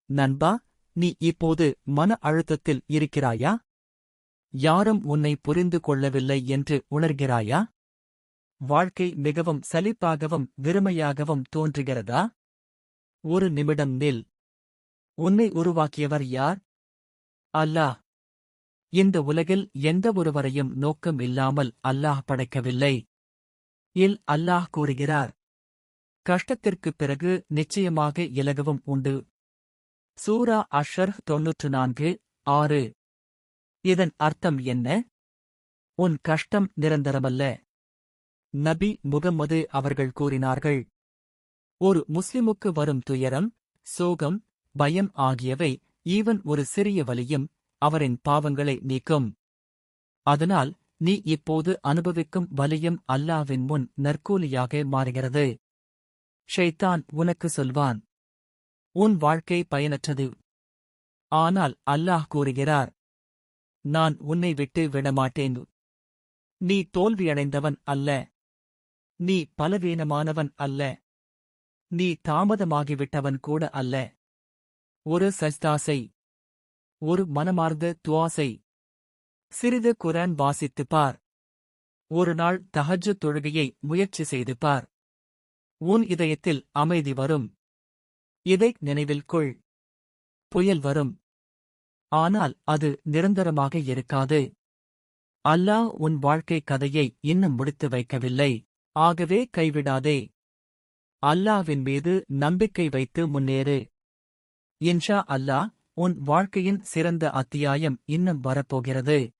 நண்பா, நீ இப்போது மன அழுத்தத்தில் இருக்கிறாயா? யாரும் உன்னை புரிந்து கொள்ளவில்லை என்று உணர்கிறாயா? வாழ்க்கை மிகவும் சலிப்பாகவும் வெறுமையாகவும் தோன்றுகிறதா? ஒரு நிமிடம் நில். உன்னை உருவாக்கியவர் யார்? அல்லாஹ். இந்த உலகில் எந்த ஒருவரையும் நோக்கம் இல்லாமல் அல்லாஹ் படைக்கவில்லை. அல்லாஹ் கூறுகிறார், கஷ்டத்திற்குப் பிறகு நிச்சயமாக இலகவும் உண்டு. சூரா அஷ்ஷர் 94:6. இதன் அர்த்தம் என்ன? உன் கஷ்டம் நிரந்தரமல்ல. நபி முகம்மது அவர்கள் கூறினார்கள், ஒரு முஸ்லிமுக்கு வரும் துயரம், சோகம், பயம் ஆகியவை ஈவன் ஒரு சிறிய வலியும் அவரின் பாவங்களை நீக்கும். அதனால் நீ இப்போது அனுபவிக்கும் வலியும் அல்லாஹ்வின் முன் நற்கூலியாக மாறுகிறது. ஷைத்தான் உனக்கு சொல்வான், உன் வாழ்க்கை பயனற்றது. ஆனால் அல்லாஹ் கூறுகிறார், நான் உன்னை விட்டு விடமாட்டேன். நீ தோல்வியடைந்தவன் அல்ல. நீ பலவீனமானவன் அல்ல. நீ தாமதமாகிவிட்டவன் கூட அல்ல. ஒரு சஜ்தாசை, ஒரு மனமார்ந்த துஆசை, சிறிது குர்ஆன் வாசித்துப் பார். ஒரு நாள் தஹஜ்ஜுத் தொழுகையை முயற்சி செய்து பார். உன் இதயத்தில் அமைதி வரும். இதை நினைவில் கொள். புயல் வரும். ஆனால் அது நிரந்தரமாக இருக்காது. அல்லாஹ் உன் வாழ்க்கை கதையை இன்னும் முடித்து வைக்கவில்லை. ஆகவே கைவிடாதே. அல்லாஹ்வின் மீது நம்பிக்கை வைத்து முன்னேறு. இன்ஷா அல்லாஹ், உன் வாழ்க்கையின் சிறந்த அத்தியாயம் இன்னும் வரப்போகிறது.